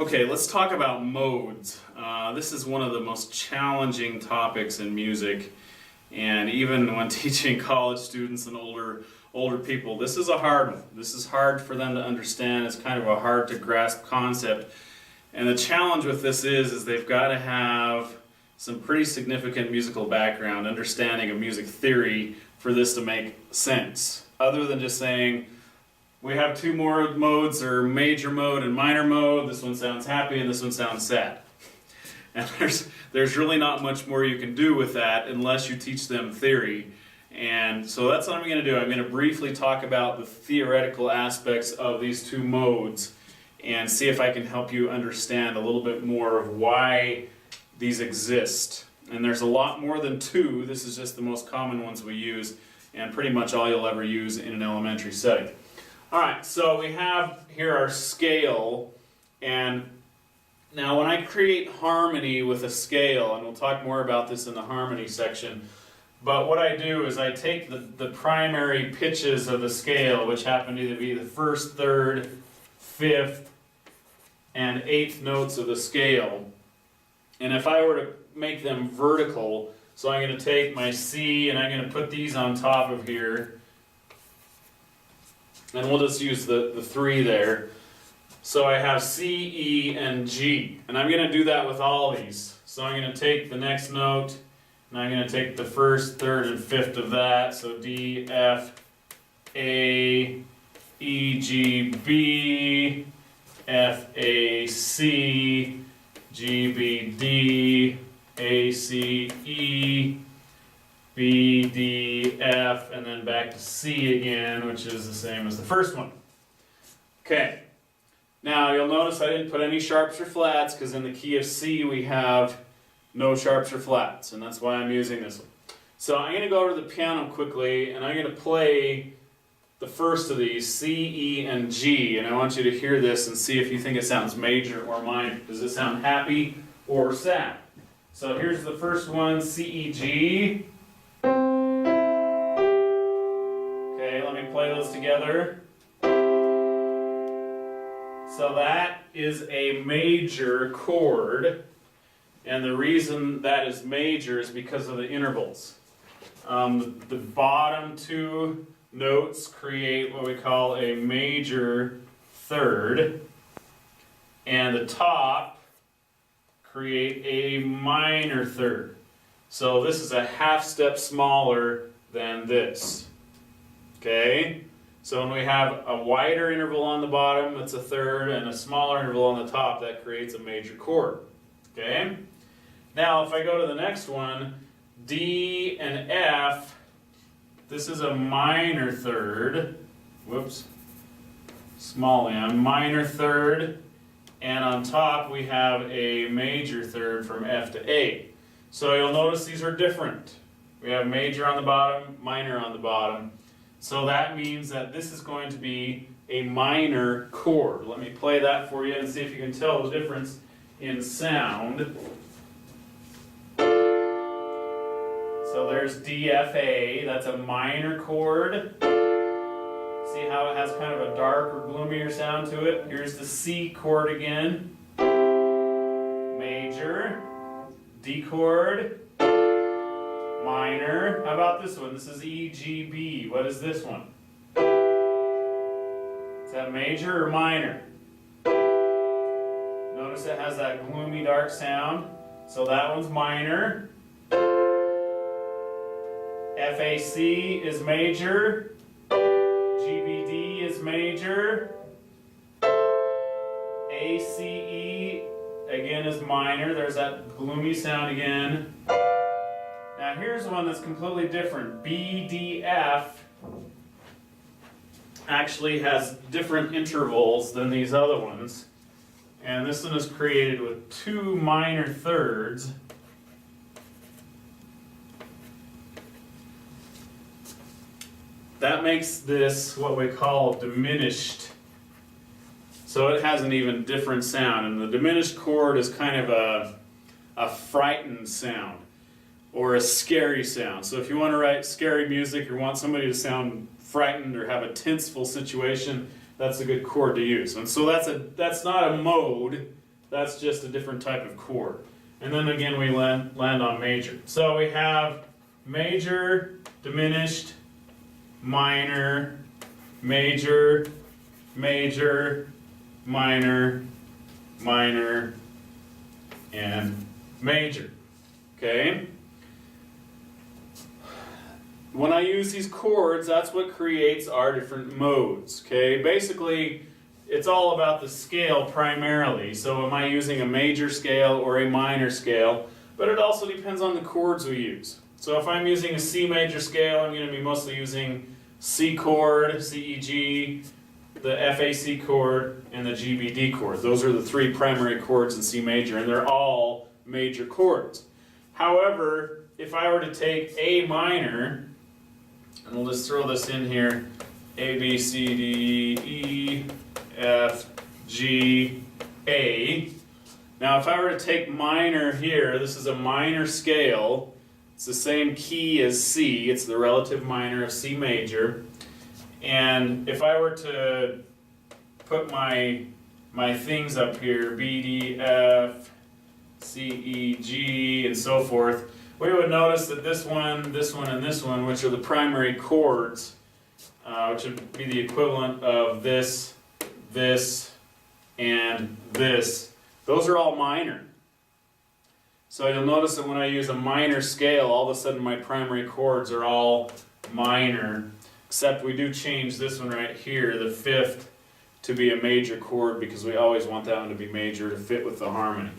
Okay, let's talk about modes. This is one of the most challenging topics in music, and even when teaching college students and older people, this is a hard one. This is hard for them to understand. It's kind of a hard to grasp concept. And the challenge with this is they've got to have some pretty significant musical background, understanding of music theory for this to make sense. Other than just saying, we have two more modes, or major mode and minor mode. This one sounds happy and this one sounds sad. And there's really not much more you can do with that unless you teach them theory. And so that's what I'm going to do. I'm going to briefly talk about the theoretical aspects of these two modes and see if I can help you understand a little bit more of why these exist. And there's a lot more than two. This is just the most common ones we use, and pretty much all you'll ever use in an elementary setting. Alright, so we have here our scale, and now when I create harmony with a scale, and we'll talk more about this in the harmony section, but what I do is I take the primary pitches of the scale, which happen to be the first, third, fifth, and eighth notes of the scale, and if I were to make them vertical, so I'm going to take my C and I'm going to put these on top of here, and we'll just use the three there. So I have C, E, and G. And I'm going to do that with all these. So I'm going to take the next note, and I'm going to take the first, third, and fifth of that. So D, F, A, E, G, B, F, A, C, G, B, D, A, C, E, B, D, F, and then back to C again, which is the same as the first one. Okay, now you'll notice I didn't put any sharps or flats because in the key of C we have no sharps or flats, and that's why I'm using this one. So I'm going to go over to the piano quickly, and I'm going to play the first of these, C, E, and G, and I want you to hear this and see if you think it sounds major or minor. Does it sound happy or sad? So here's the first one, C, E, G. Play those together. So that is a major chord, and the reason that is major is because of the intervals. The bottom two notes create what we call a major third, and the top create a minor third. So this is a half step smaller than this. Okay, so when we have a wider interval on the bottom, that's a third, and a smaller interval on the top, that creates a major chord. Okay, now if I go to the next one, D and F, this is a minor third, whoops, small m, minor third, and on top we have a major third from F to A. So you'll notice these are different. We have major on the bottom, minor on the bottom. So that means that this is going to be a minor chord. Let me play that for you and see if you can tell the difference in sound. So there's D, F, A, that's a minor chord. See how it has kind of a darker, gloomier sound to it? Here's the C chord again. Major, D chord, minor. How about this one? This is E, G, B. What is this one? Is that major or minor? Notice it has that gloomy, dark sound. So that one's minor. F, A, C is major. G, B, D is major. A, C, E again is minor. There's that gloomy sound again. Now here's one that's completely different. B, D, F actually has different intervals than these other ones. And this one is created with two minor thirds. That makes this what we call diminished. So it has an even different sound. And the diminished chord is kind of a frightened sound, or a scary sound. So if you want to write scary music or want somebody to sound frightened or have a tenseful situation, that's a good chord to use. And so that's not a mode, that's just a different type of chord. And then again we land on major. So we have major, diminished, minor, major, major, minor, minor, and major. Okay? When I use these chords, that's what creates our different modes. Okay? Basically, it's all about the scale primarily. So am I using a major scale or a minor scale? But it also depends on the chords we use. So if I'm using a C major scale, I'm going to be mostly using C chord, C, E, G, the FAC chord, and the GBD chord. Those are the three primary chords in C major, and they're all major chords. However, if I were to take A minor, and we'll just throw this in here, A, B, C, D, E, F, G, A. Now if I were to take minor here, this is a minor scale. It's the same key as C. It's the relative minor of C major. And if I were to put my things up here, B, D, F, C, E, G, and so forth, we would notice that this one, and this one, which are the primary chords, which would be the equivalent of this, this, and this, those are all minor. So you'll notice that when I use a minor scale, all of a sudden my primary chords are all minor, except we do change this one right here, the fifth, to be a major chord because we always want that one to be major to fit with the harmony.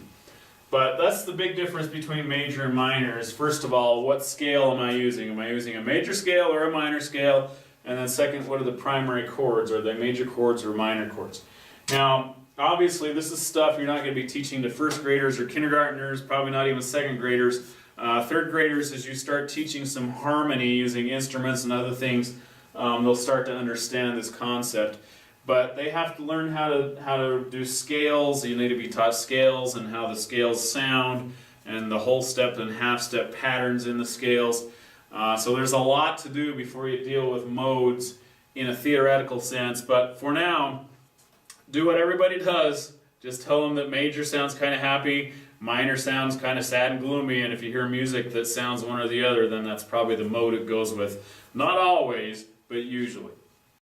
But that's the big difference between major and minor is, first of all, what scale am I using? Am I using a major scale or a minor scale? And then second, what are the primary chords? Are they major chords or minor chords? Now, obviously, this is stuff you're not going to be teaching to first graders or kindergartners, probably not even second graders. Third graders, as you start teaching some harmony using instruments and other things, they'll start to understand this concept. But they have to learn how to do scales. You need to be taught scales and how the scales sound and the whole step and half step patterns in the scales. So there's a lot to do before you deal with modes in a theoretical sense. But for now, do what everybody does. Just tell them that major sounds kind of happy, minor sounds kind of sad and gloomy, and if you hear music that sounds one or the other, then that's probably the mode it goes with. Not always, but usually.